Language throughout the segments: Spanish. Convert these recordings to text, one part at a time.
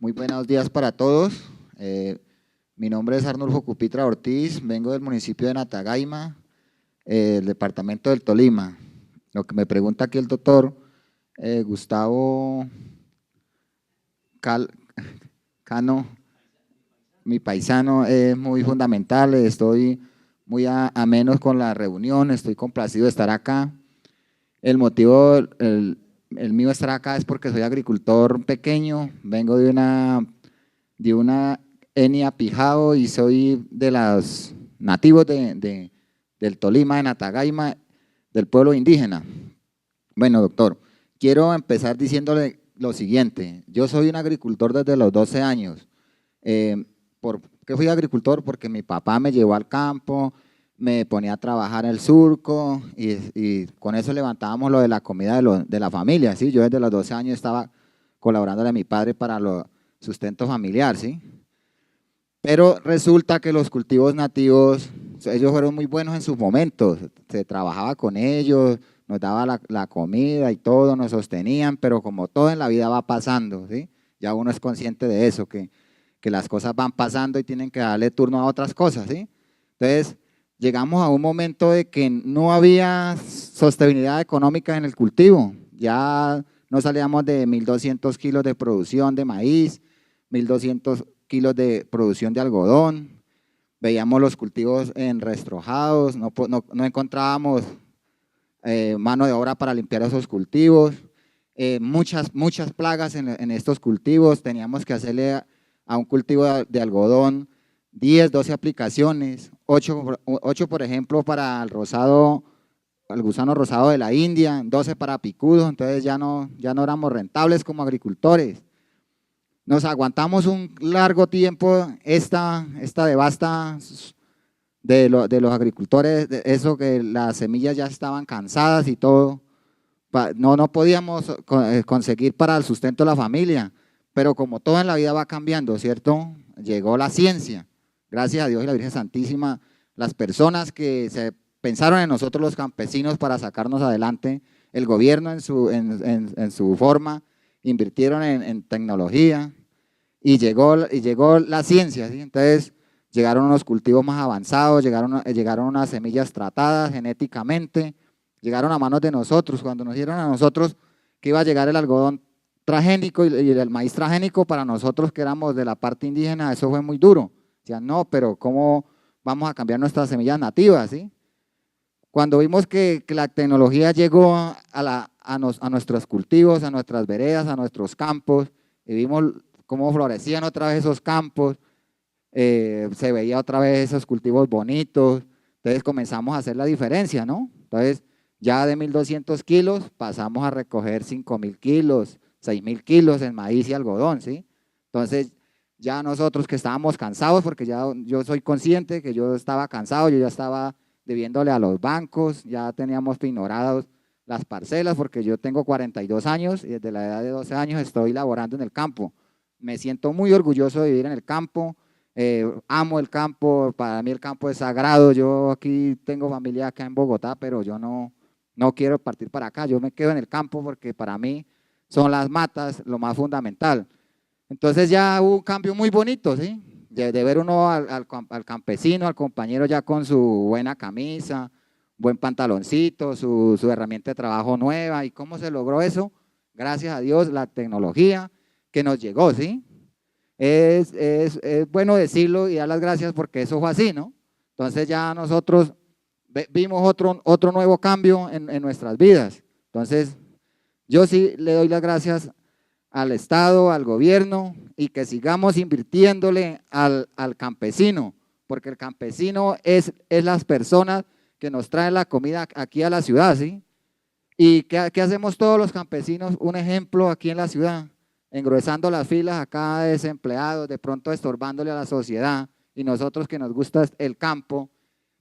Muy buenos días para todos. Mi nombre es Arnulfo Cupitra Ortiz, vengo del municipio de Natagaima, el departamento del Tolima. Lo que me pregunta aquí el doctor Gustavo Cal- Cano, mi paisano, es muy fundamental. Estoy muy a menos con la reunión, estoy complacido de estar acá. El motivo, el mío estar acá es porque soy agricultor pequeño, vengo de una etnia Pijao y soy de los nativos del Tolima, de Natagaima, del pueblo indígena. Bueno, doctor, quiero empezar diciéndole lo siguiente. Yo soy un agricultor desde los 12 años. ¿Por qué fui agricultor? Porque mi papá me llevó al campo, me ponía a trabajar el surco y con eso levantábamos lo de la comida de la familia, ¿sí? Yo desde los 12 años estaba colaborándole a mi padre para el sustento familiar, ¿sí? Pero resulta que los cultivos nativos, ellos fueron muy buenos en sus momentos, se trabajaba con ellos, nos daba la comida y todo, nos sostenían, pero como todo en la vida va pasando, ¿sí? Ya uno es consciente de eso, que las cosas van pasando y tienen que darle turno a otras cosas, ¿sí? Entonces, llegamos a un momento de que no había sostenibilidad económica en el cultivo, ya no salíamos de 1.200 kilos de producción de maíz, 1.200 kilos de producción de algodón, veíamos los cultivos enrestrojados, no encontrábamos mano de obra para limpiar esos cultivos, muchas plagas en estos cultivos, teníamos que hacerle a un cultivo de algodón 10, 12 aplicaciones, 8 por ejemplo para el rosado, el gusano rosado de la India, 12 para picudo, entonces ya no éramos rentables como agricultores. Nos aguantamos un largo tiempo esta devasta de los agricultores, de eso que las semillas ya estaban cansadas y todo, no podíamos conseguir para el sustento de la familia, pero como todo en la vida va cambiando, ¿cierto? Llegó la ciencia, gracias a Dios y la Virgen Santísima, las personas que se pensaron en nosotros los campesinos para sacarnos adelante, el gobierno en su forma, invirtieron en tecnología y llegó la ciencia, ¿sí? Entonces llegaron unos cultivos más avanzados, llegaron unas semillas tratadas genéticamente, llegaron a manos de nosotros. Cuando nos dieron a nosotros que iba a llegar el algodón transgénico y el maíz transgénico, para nosotros que éramos de la parte indígena, eso fue muy duro. Decían, no, pero ¿cómo vamos a cambiar nuestras semillas nativas? ¿Sí? Cuando vimos que la tecnología llegó a nuestros cultivos, a nuestras veredas, a nuestros campos, y vimos cómo florecían otra vez esos campos, se veía otra vez esos cultivos bonitos, entonces comenzamos a hacer la diferencia, ¿no? Entonces, ya de 1.200 kilos pasamos a recoger 5.000 kilos, 6.000 kilos en maíz y algodón, ¿sí? Entonces, ya nosotros que estábamos cansados, porque ya yo soy consciente que yo estaba cansado, yo ya estaba debiéndole a los bancos, ya teníamos pinorados las parcelas, porque yo tengo 42 años y desde la edad de 12 años estoy laborando en el campo. Me siento muy orgulloso de vivir en el campo, amo el campo, para mí el campo es sagrado. Yo aquí tengo familia acá en Bogotá, pero yo no quiero partir para acá, yo me quedo en el campo porque para mí son las matas lo más fundamental. Entonces ya hubo un cambio muy bonito, ¿sí? De ver uno al campesino, al compañero ya con su buena camisa, buen pantaloncito, su herramienta de trabajo nueva. ¿Y cómo se logró eso? Gracias a Dios, la tecnología que nos llegó, ¿sí? Es bueno decirlo y dar las gracias porque eso fue así, ¿no? Entonces ya nosotros vimos otro nuevo cambio en nuestras vidas. Entonces yo sí le doy las gracias al Estado, al gobierno y que sigamos invirtiéndole al campesino, porque el campesino es las personas que nos traen la comida aquí a la ciudad, ¿sí? ¿Y qué hacemos todos los campesinos? Un ejemplo aquí en la ciudad, engruesando las filas acá de desempleados, de pronto estorbándole a la sociedad, y nosotros que nos gusta el campo,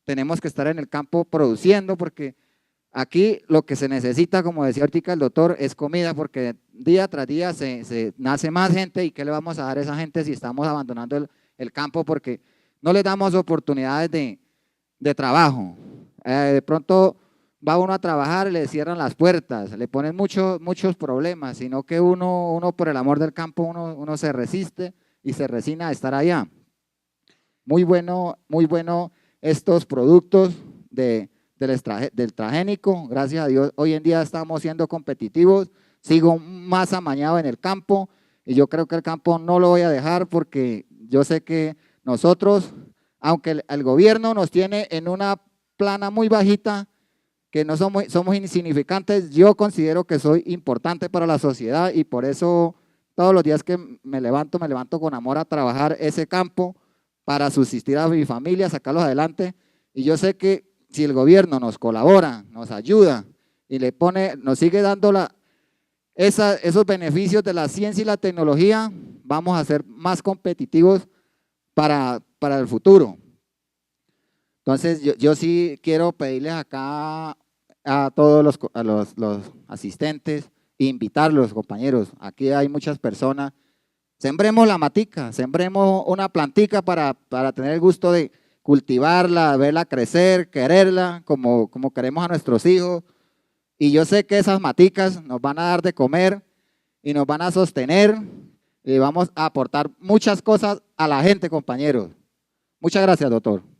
tenemos que estar en el campo produciendo, porque aquí lo que se necesita, como decía ahorita el doctor, es comida, porque día tras día se nace más gente, y ¿qué le vamos a dar a esa gente si estamos abandonando el campo? Porque no le damos oportunidades de trabajo. De pronto va uno a trabajar y le cierran las puertas, le ponen muchos problemas, sino que uno por el amor del campo, uno se resiste y se resigna a estar allá. Muy bueno estos productos del transgénico, gracias a Dios, hoy en día estamos siendo competitivos, sigo más amañado en el campo y yo creo que el campo no lo voy a dejar porque yo sé que nosotros, aunque el gobierno nos tiene en una plana muy bajita, que no somos insignificantes, yo considero que soy importante para la sociedad y por eso todos los días que me levanto con amor a trabajar ese campo para subsistir a mi familia, sacarlos adelante. Y yo sé que si el gobierno nos colabora, nos ayuda y nos sigue dando esos beneficios de la ciencia y la tecnología, vamos a ser más competitivos para el futuro. Entonces, yo sí quiero pedirles acá a todos los asistentes, invitarlos, compañeros. Aquí hay muchas personas. Sembremos la matica, sembremos una plantica para tener el gusto de cultivarla, verla crecer, quererla como queremos a nuestros hijos. Y yo sé que esas maticas nos van a dar de comer y nos van a sostener y vamos a aportar muchas cosas a la gente, compañeros. Muchas gracias, doctor.